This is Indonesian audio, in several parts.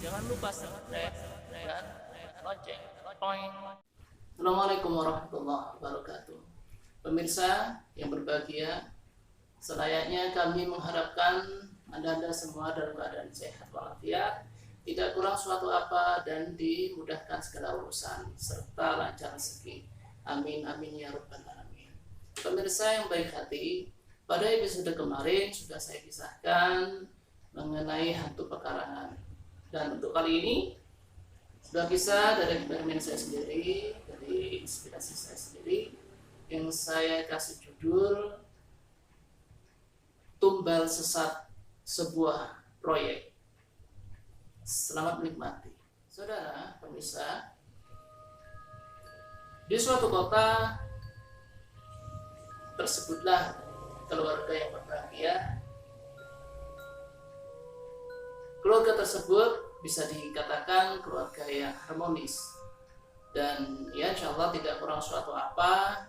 Jangan lupa subscribe dan lonceng. Assalamualaikum warahmatullahi wabarakatuh. Pemirsa yang berbahagia, selayaknya kami mengharapkan Anda semua dalam keadaan sehat walafiat, tidak kurang suatu apa, dan dimudahkan segala urusan serta lancar rezeki. Amin amin ya rabbal alamin. Pemirsa yang baik hati, pada episode kemarin sudah saya kisahkan mengenai hantu pekarangan, dan untuk kali ini sudah kisah dari eksperimen saya sendiri, dari inspirasi saya sendiri, yang saya kasih judul Tumbal Sesat Sebuah Proyek. Selamat menikmati. Saudara pemirsa, di suatu kota tersebutlah keluarga yang berbahagia. Keluarga tersebut bisa dikatakan keluarga yang harmonis, dan ya insya Allah tidak kurang suatu apa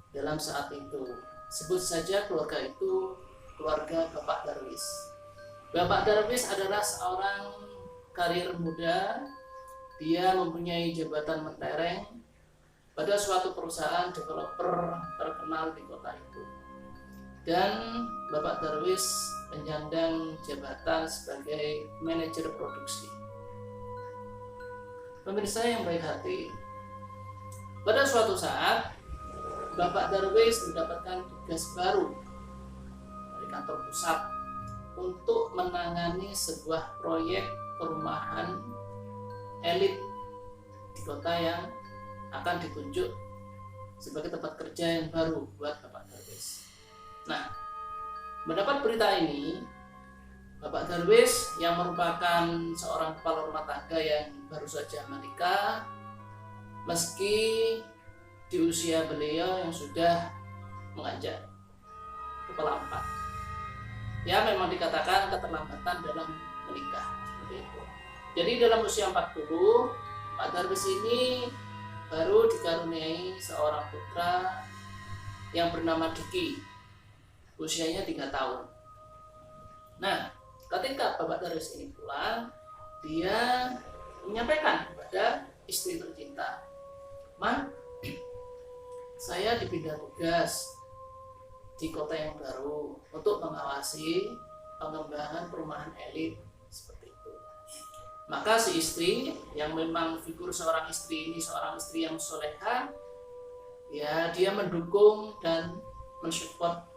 dalam saat itu. Sebut saja keluarga itu keluarga Bapak Darwis. Bapak Darwis adalah seorang karir muda. Dia mempunyai jabatan mentereng pada suatu perusahaan developer terkenal di kota itu, dan Bapak Darwis menyandang jabatan sebagai manajer produksi. Pemirsa yang baik hati, pada suatu saat Bapak Darwis mendapatkan tugas baru dari kantor pusat untuk menangani sebuah proyek perumahan elit di kota yang akan ditunjuk sebagai tempat kerja yang baru buat Bapak Darwis. Nah, mendapat berita ini, Bapak Darwis yang merupakan seorang kepala rumah tangga yang baru saja menikah, meski di usia beliau yang sudah menginjak kepala 4. Ya, memang dikatakan keterlambatan dalam menikah seperti itu. Jadi dalam usia 40, Pak Darwis ini baru dikaruniai seorang putra yang bernama Diki. Usianya 3 tahun. Nah, ketika Bapak Darwis ini pulang, dia menyampaikan kepada istri tercinta, "Ma, saya dipindah tugas di kota yang baru untuk mengawasi pengembangan perumahan elit," seperti itu. Maka si istri yang memang figur seorang istri ini seorang istri yang soleha, ya dia mendukung dan mensupport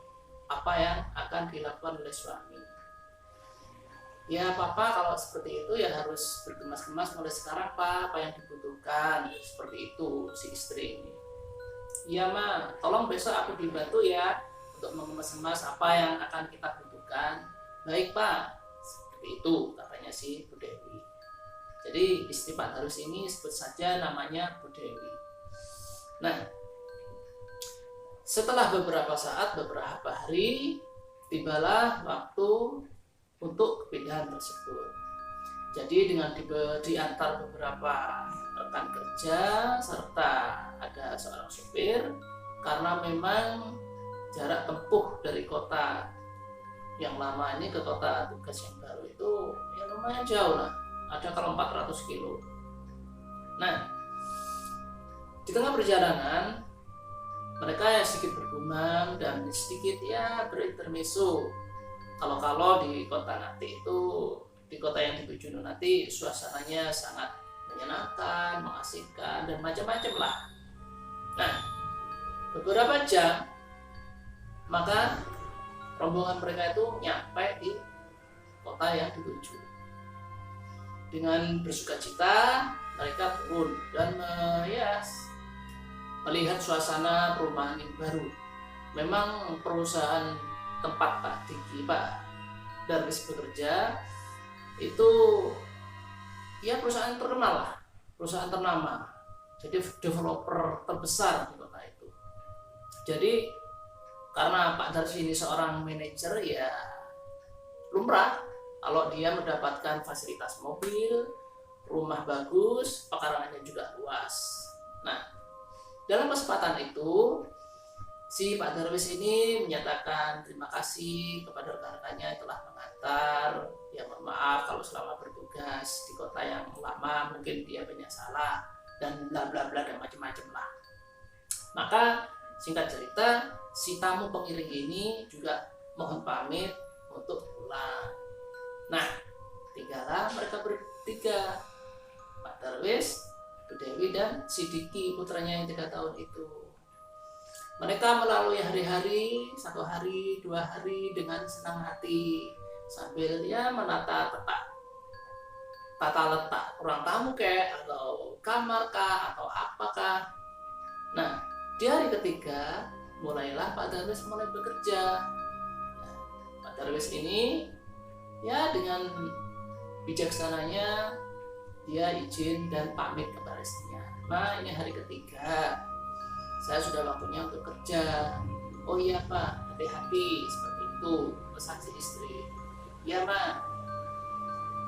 apa yang akan dilakukan oleh suami. Ya papa kalau seperti itu ya harus bergemas-gemas mulai sekarang Pak, apa yang dibutuhkan, seperti itu si istri ini. Iya Ma, tolong besok aku dibantu ya untuk mengemas-emas apa yang akan kita butuhkan. Baik Pak, seperti itu katanya si Bu Dewi. Jadi istri Pak Darwis ini sebut saja namanya Bu Dewi. Nah, setelah beberapa saat, beberapa hari, tibalah waktu untuk kepindahan tersebut. Jadi dengan diantar beberapa rekan kerja serta ada seorang supir, karena memang jarak tempuh dari kota yang lama ini ke kota tugas yang baru itu ya lumayan jauh lah, ada kalau 400 kilo. Nah, di tengah perjalanan mereka ya sedikit bergumam dan sedikit ya berintermezzo. Kalau di kota nanti itu, di kota yang dituju nanti suasananya sangat menyenangkan, mengasihkan, dan macam-macam lah. Nah, beberapa jam maka rombongan mereka itu nyampe di kota yang dituju. Dengan bersukacita mereka turun dan melihat suasana perumahan yang baru. Memang perusahaan tempat Pak Darwis bekerja itu ya perusahaan terkenal lah, perusahaan ternama. Jadi developer terbesar di kota itu. Jadi karena Pak Darwis ini seorang manajer, ya lumrah kalau dia mendapatkan fasilitas mobil, rumah bagus, pekarangannya juga luas. Nah, dalam kesempatan itu, Si Pak Darwis ini menyatakan terima kasih kepada rekan-rekannya yang telah mengantar. Ya mohon maaf kalau selama bertugas di kota yang lama mungkin dia banyak salah dan bla bla bla dan macam-macam lah. Maka singkat cerita, si tamu pengiring ini juga mohon pamit untuk pulang. Nah, tinggallah mereka bertiga, Pak Darwis, Bu Dewi, dan si Diki putranya yang 3 tahun itu. Mereka melalui hari-hari, 1 hari, 2 hari dengan senang hati sambil ya menata tata letak ruang tamu kayak atau kamar kah atau apakah. Nah, di hari ketiga mulailah Pak Darwis mulai bekerja. Nah, Pak Darwis ini ya dengan bijaksananya dia izin dan pamit kepada istrinya. Nah, ini hari ketiga. Saya sudah waktunya untuk kerja. Oh iya Pak, hati-hati, seperti itu pesan si istri. Iya Ma,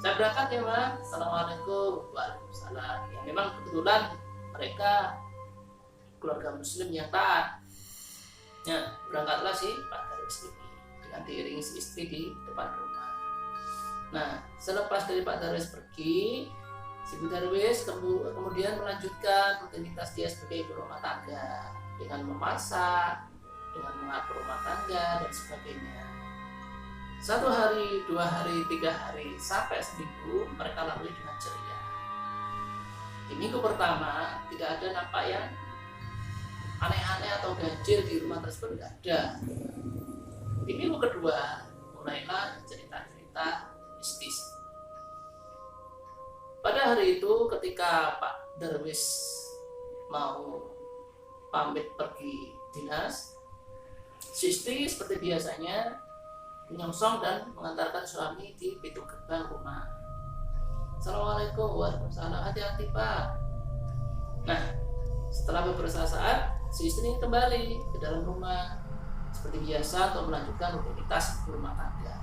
saya berangkat ya Ma. Assalamualaikum. Waalaikumsalam. Ya memang kebetulan mereka keluarga muslim yang taat. Ya, berangkatlah si Pak Darwis ini dengan diiringi si istri di depan rumah. Nah, selepas dari Pak Darwis pergi, si Bu Darwis kemudian melanjutkan rutinitas dia sebagai ibu rumah tangga dengan memasak, dengan mengatur rumah tangga dan sebagainya. 1 hari, 2 hari, 3 hari, sampai seminggu mereka lalui dengan ceria. Di minggu pertama tidak ada nampak yang aneh-aneh atau ganjil di rumah tersebut, tidak ada. Di minggu kedua mulailah cerita-cerita mistis. Pada hari itu ketika Pak Darwis mau pamit pergi dinas, si istri seperti biasanya menyongsong dan mengantarkan suami di pintu gerbang rumah. Assalamualaikum. Waalaikumsalam. Hati-hati Pak. Nah, setelah beberapa saat si istri kembali ke dalam rumah seperti biasa untuk melanjutkan rutinitas rumah tangga.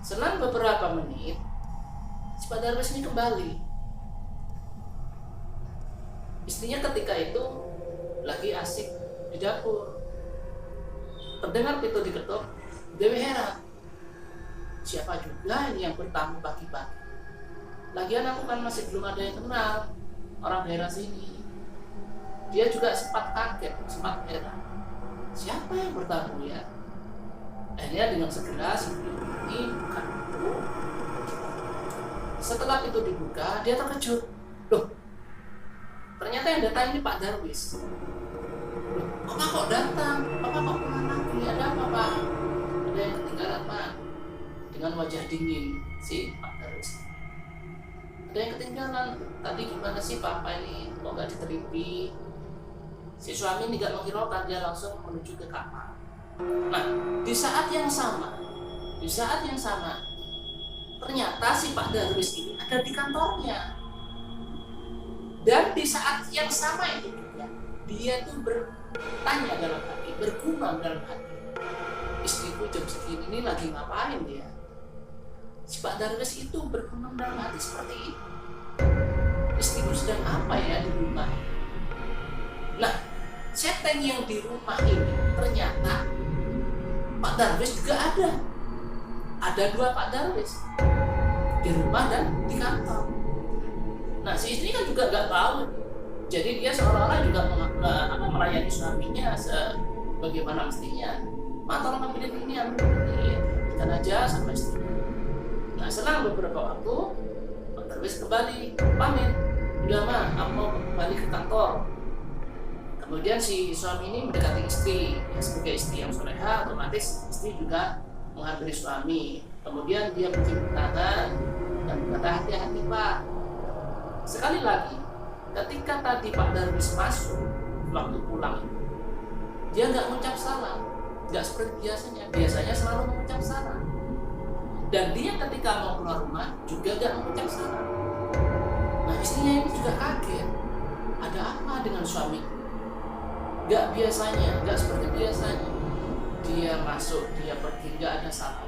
Selang beberapa menit si Pak Darwis ini kembali. Istrinya ketika itu lagi asik di dapur. Terdengar pintu diketuk. Dewi heran. Siapa juga ini yang bertamu pagi-pagi? Lagian aku kan masih belum ada yang kenal orang daerah sini. Dia juga sempat kaget, sempat heran. Siapa yang bertamu ya? Akhirnya dengan segera si ini buka pintu. Setelah itu dibuka, dia terkejut. Loh, ternyata yang datang ini Pak Darwis. Loh, Papa kok datang? Papa kok pulang lagi? Ada apa Pak? Ada yang ketinggalan Pak? Dengan wajah dingin si Pak Darwis. Ada yang ketinggalan. Tadi gimana sih Papa ini? Kok nggak diterima? Si suami ini nggak menghiraukan, dia langsung menuju ke kamar. Nah, di saat yang sama, ternyata si Pak Darwis ini ada di kantornya. Dan di saat yang sama itu dia itu bertanya dalam hati, bergumam dalam hati. Istriku jam segini ini lagi ngapain dia? Si Pak Darwis itu bergumam dalam hati seperti itu. Istriku sedang apa ya di rumah? Nah, setting yang di rumah ini ternyata Pak Darwis juga ada. Ada 2 Pak Darwis di rumah dan di kantor. Nah, si istri kan juga nggak tahu. Jadi dia seolah-olah juga melayani suaminya sebagaimana mestinya. Tolong ambilin ini, kita aja sama istri. Nah, selang beberapa waktu Pak Darwis kembali pamit. Udah mah, aku mau kembali ke kantor. Kemudian si suami ini mendekati istri, ya, sebagai istri yang soleha, otomatis istri juga menghampiri suami. Kemudian dia mencium tangan dan berkata, hati-hati Pak. Sekali lagi, ketika tadi Pak Darwis masuk waktu pulang, dia nggak mengucap salam, nggak seperti biasanya. Biasanya selalu mengucap salam. Dan dia ketika mau keluar rumah juga nggak mengucap salam. Nah, istrinya ini juga kaget. Ada apa dengan suamiku? Gak biasanya, gak seperti biasanya. Dia masuk, dia pergi, gak ada salam.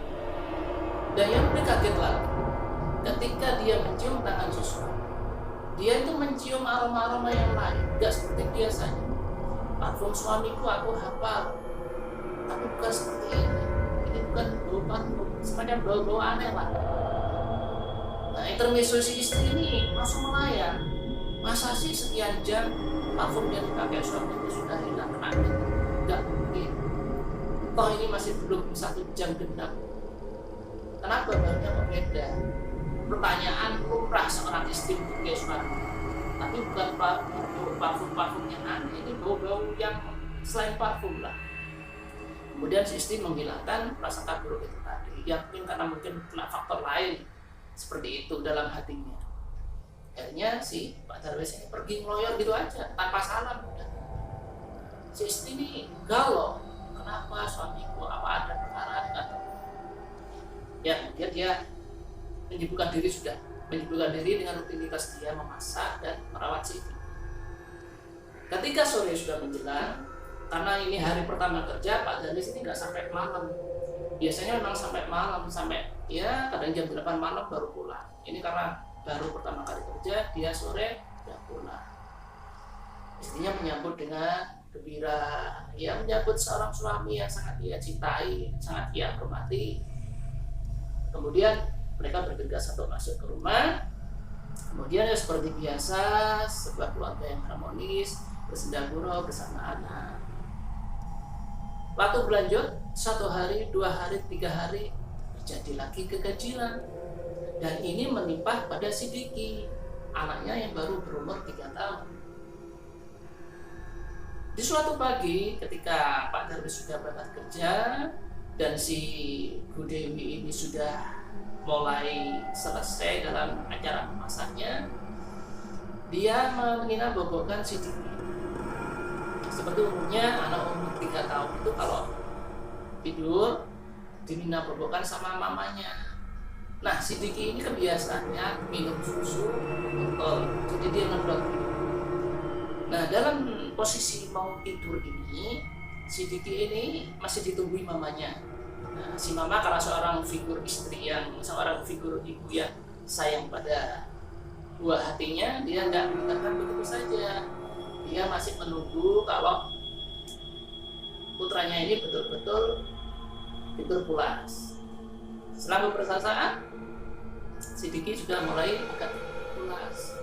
Dan yang lebih kaget lagi, ketika dia mencium tangan seseorang, dia itu mencium aroma-aroma yang lain, gak seperti biasanya. parfum suamiku aku hafal, tapi bukan seperti ini bukan bau parfum, semacam bau-bau aneh lah. Nah, intermezzo si istri ini langsung melayang, masa sih sekian jam parfum yang dipakai suami itu sudah hilang kena? Enggak mungkin, toh ini masih belum 1 jam genap. Kenapa baunya berbeda? Pertanyaan lumrah seorang istri untuk suami, tapi bukan parfum yang aneh, ini bau-bau yang selain parfum lah. Kemudian si istri menghilangkan prasangka buruk itu tadi, yang mungkin kena faktor lain seperti itu dalam hatinya. Akhirnya si Pak Darwis ini pergi ngeloyor gitu aja tanpa salam. Si istri ini galau, kenapa suamiku, apa ada perkara dengan? Ya, dia menyibukkan diri dengan rutinitas dia memasak dan merawat si ibu. Ketika sore sudah menjelang, karena ini hari pertama kerja, Pak Darwis ini nggak sampai malam. Biasanya memang sampai malam, sampai ya kadang jam 8 malam baru pulang. Ini karena baru pertama kali kerja, dia sore sudah pulang. Istrinya menyambut dengan gembira, ya menyambut seorang suami yang sangat dia cintai, sangat dia hormati. Kemudian mereka bergegas untuk masuk ke rumah. Kemudian ya seperti biasa, sebuah keluarga yang harmonis, bersenda gurau bersama anak. Waktu berlanjut, 1 hari, 2 hari, 3 hari, terjadi lagi keganjilan. Dan ini menimpa pada si Diki, anaknya yang baru berumur 3 tahun. Di suatu pagi, ketika Pak Darwis sudah berangkat kerja, dan si Bu Dewi ini sudah mulai selesai dalam acara memasaknya, dia menginap-bobokkan si Diki. Seperti umumnya anak umur 3 tahun itu kalau tidur diminta-bobokkan sama mamanya. Nah, si Diki ini kebiasaannya minum susu botol, jadi dia ngendot. Nah, dalam posisi mau tidur ini, si Diki ini masih ditungguin mamanya. Nah, si mama karena seorang figur ibu yang sayang pada buah hatinya, dia nggak meninggalkan begitu saja. Dia masih menunggu kalau putranya ini betul-betul tidur pulas. Setelah beberapa saat, si Diki sudah mulai agak pulas.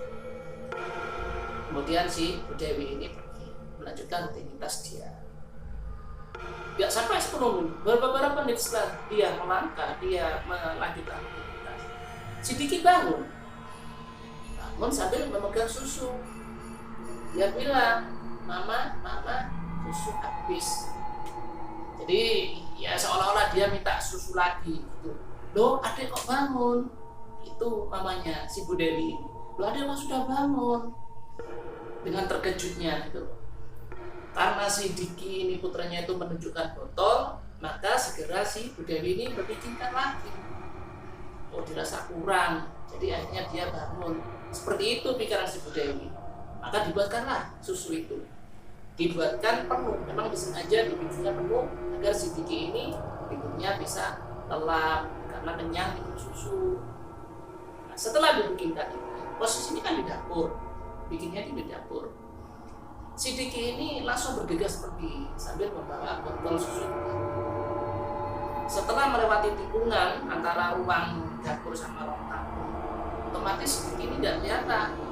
Kemudian si Bu Dewi ini pergi melanjutkan rutinitas dia. Gak sampai 10 menit, beberapa menit setelah dia melangkah, dia melanjutkan rutinitas, si Diki bangun sambil memegang susu. Dia bilang, mama, susu habis. Jadi ya seolah-olah dia minta susu lagi gitu. Loh, adek kok bangun? Itu mamanya si Bu Dewi. Loh, adek kok sudah bangun? Dengan terkejutnya gitu. Karena si Diki ini putranya itu menunjukkan botol, maka segera si Bu Dewi ini berpikirkan lagi. Oh, dirasa kurang. Jadi akhirnya dia bangun. Seperti itu pikiran si Bu Dewi. Maka dibuatkanlah susu itu. Dibuatkan penuh, memang disengaja dibikinnya penuh agar si Diki ini tidurnya bisa lelap karena kenyang minum susu. Nah, setelah dibikinkan ini, posisinya kan di dapur, bikinnya di dapur. Si Diki ini langsung bergegas pergi sambil membawa botol susu itu. Setelah melewati tikungan antara ruang dapur sama ruang tamu, otomatis si Diki ini tidak kelihatan.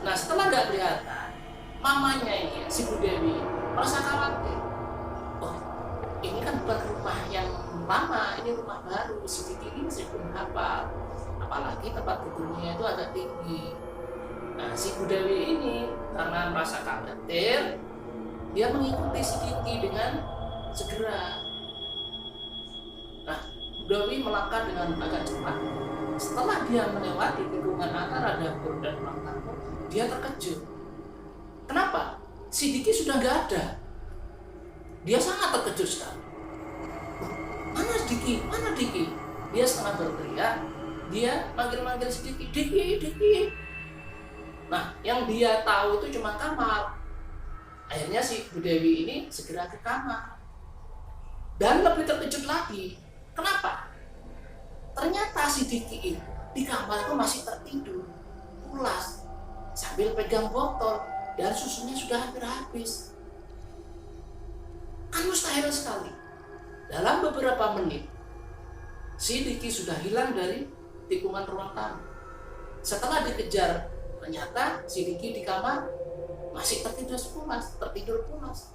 Nah, setelah nggak kelihatan, mamanya ini, si Bu Dewi, merasa khawatir. Oh, ini kan bukan rumah yang lama, ini rumah baru. Si Diki ini masih belum hafal. Apalagi tempat tidurnya itu agak tinggi. Nah, si Bu Dewi ini karena merasa khawatir, dia mengikuti si Diki dengan segera. Nah, Bu Dewi melangkah dengan agak cepat. Setelah dia melewati tikungan antara dapur dan ruang tamu, dia terkejut. Kenapa? Si Diki sudah nggak ada. Dia sangat terkejut sekali. Mana Diki? Mana Diki? Dia setengah berteriak. Dia manggil-manggil si Diki. Diki. Nah, yang dia tahu itu cuma kamar. Akhirnya si Bu Dewi ini segera ke kamar. Dan lebih terkejut lagi. Kenapa? Ternyata si Diki di kamar itu masih tertidur, pulas, sambil pegang botol dan susunya sudah hampir habis. Kan mustahil sekali. Dalam beberapa menit, si Diki sudah hilang dari tikungan ruang tamu. Setelah dikejar, ternyata si Diki di kamar masih tertidur pulas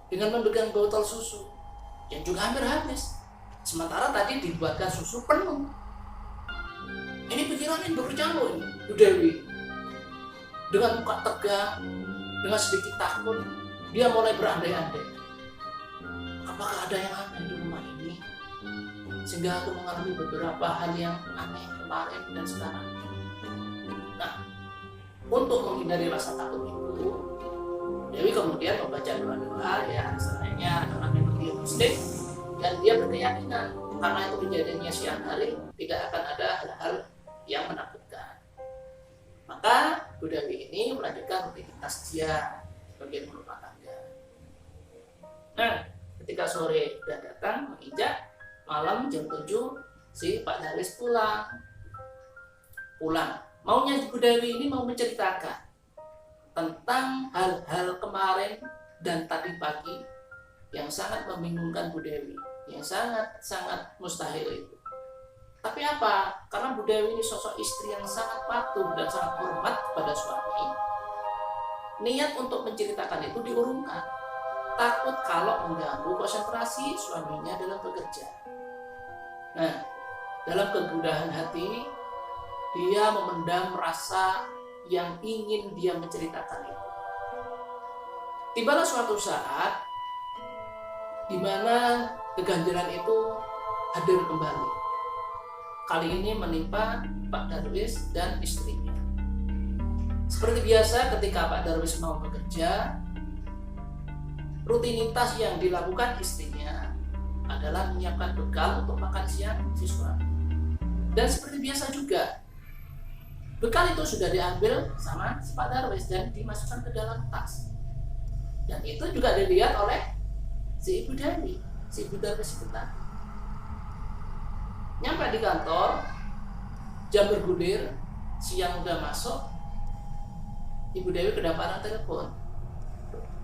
dengan memegang botol susu yang juga hampir habis. Sementara tadi dibuatkan susu penuh. Ini pikirannya berkecamuk ini, Bu Dewi. Dengan muka tegang, dengan sedikit takut, dia mulai berandai-andai. Apakah ada yang aneh di rumah ini? Sehingga aku mengalami beberapa hal yang aneh kemarin dan sekarang. Nah, untuk menghindari rasa takut itu, Dewi kemudian membaca doa-doa ya, selainnya anak dia muslim, dan dia berkeyakinan karena itu kejadiannya siang hari, tidak akan ada hal-hal yang menakutkan. Maka Bu Dewi ini melanjutkan rutinitas dia sebagai rumah tangga. Nah, ketika sore sudah datang menginjak malam jam 7, si Pak Darwis pulang. Maunya Bu Dewi ini mau menceritakan tentang hal-hal kemarin dan tadi pagi yang sangat membingungkan Bu Dewi, yang sangat mustahil itu. Tapi apa? Karena Bu Dewi ini sosok istri yang sangat patuh dan sangat hormat kepada suami. Niat untuk menceritakan itu diurungkan. Takut kalau mengganggu konsentrasi suaminya dalam bekerja. Nah, dalam kegundahan hati, dia memendam rasa yang ingin dia menceritakan itu. Tibalah suatu saat di mana keganjilan itu hadir kembali. Kali ini menimpa Pak Darwis dan istrinya. Seperti biasa ketika Pak Darwis mau bekerja, rutinitas yang dilakukan istrinya adalah menyiapkan bekal untuk makan siang si suami. Dan seperti biasa juga, bekal itu sudah diambil sama si Pak Darwis dan dimasukkan ke dalam tas. Dan itu juga dilihat oleh si Ibu Dewi, si Ibu Darwis itu tadi. Nyampe di kantor, jam bergulir, siang udah masuk, Ibu Dewi kedapatan telepon.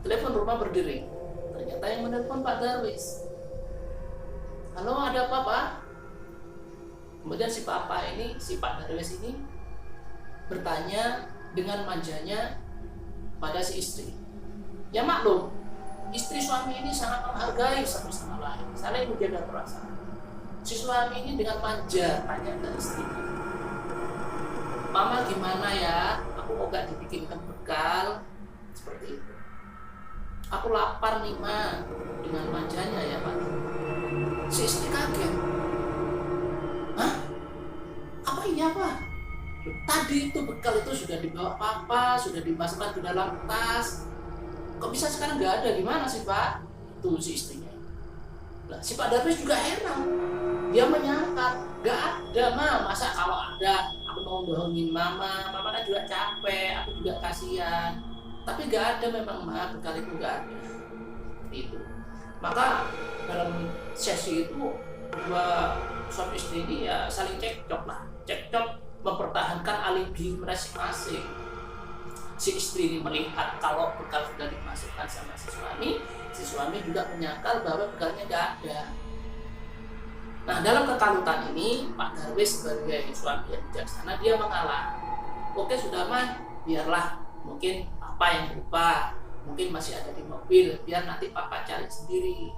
Telepon rumah berdering. Ternyata yang menelpon Pak Darwis. Halo, ada apa Pak? Kemudian si Pak Darwis ini bertanya dengan manjanya pada si istri. Ya maklum, istri suami ini sangat menghargai satu sama lain, saling menjaga perasaan. Si suami ini dengan manja tanya ke istrinya, Mama gimana ya? Aku mau gak dibikinkan bekal? Seperti itu. Aku lapar nih Ma, dengan manjanya ya Pak. Si istri kaget. Hah? Apa iya Pak? Tadi itu bekal itu sudah dibawa Papa, sudah dimasukkan ke dalam tas. Kok bisa sekarang gak ada? Gimana sih Pak? Itu si istrinya. Nah, si Pak Darwis juga heran. Dia menyangka gak ada Ma, masa kalau ada aku mau bohongin Mama kan juga capek, aku juga kasihan. Tapi gak ada memang Ma, bekal itu gak ada. Itu. Maka dalam sesi itu dua suami istri ini ya saling cekcok mempertahankan alibi masing-masing. Si istri ini melihat kalau bekal sudah dimasukkan sama si suami juga menyangkal bahwa bekalnya gak ada. Nah, dalam kekalutan ini Pak Darwis sebagai suami yang bijaksana dia mengalah. Oke sudah Mah, biarlah, mungkin Papa yang lupa, mungkin masih ada di mobil, biar nanti Papa cari sendiri.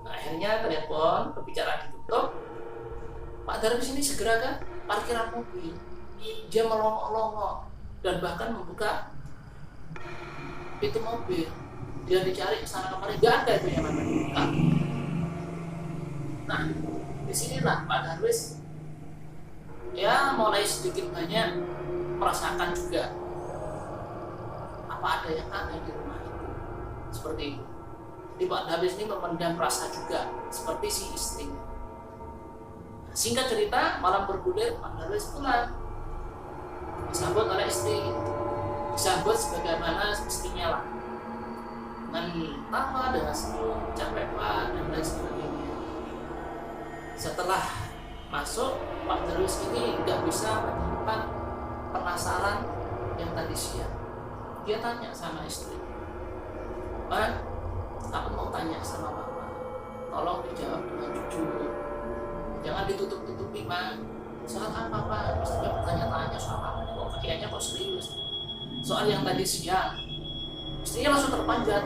Nah, akhirnya telepon, pembicaraan ditutup. Pak Darwis ini segera ke parkiran mobil. Dia melongok-longok dan bahkan membuka pintu mobil. Dia dicari ke sana kemari, gak ada itu yang namanya buka. Nah, disinilah Pak Darwis ya mulai sedikit banyak merasakan juga apa ada yang aneh di rumah itu. Seperti itu. Di Pak Darwis ini memendam rasa juga seperti si istri. Nah, singkat cerita, malam bergulir Pak Darwis pulang. Disambut oleh istri, disambut sebagaimana istrinya lah, dengan tawa, dengan senyum, capek Pak dan lain sebagainya. Setelah masuk, Pak Darwis ini nggak bisa menyimpan penasaran yang tadi siang. Dia tanya sama istri, Pak, Aku mau tanya sama mama, tolong dijawab dengan jujur, jangan ditutup-tutupi, Ma. Soal apa, Pak? Mestinya bertanya-tanya soal apa nih, kayaknya kok serius. Soal yang tadi siang, mestinya langsung terpanjat.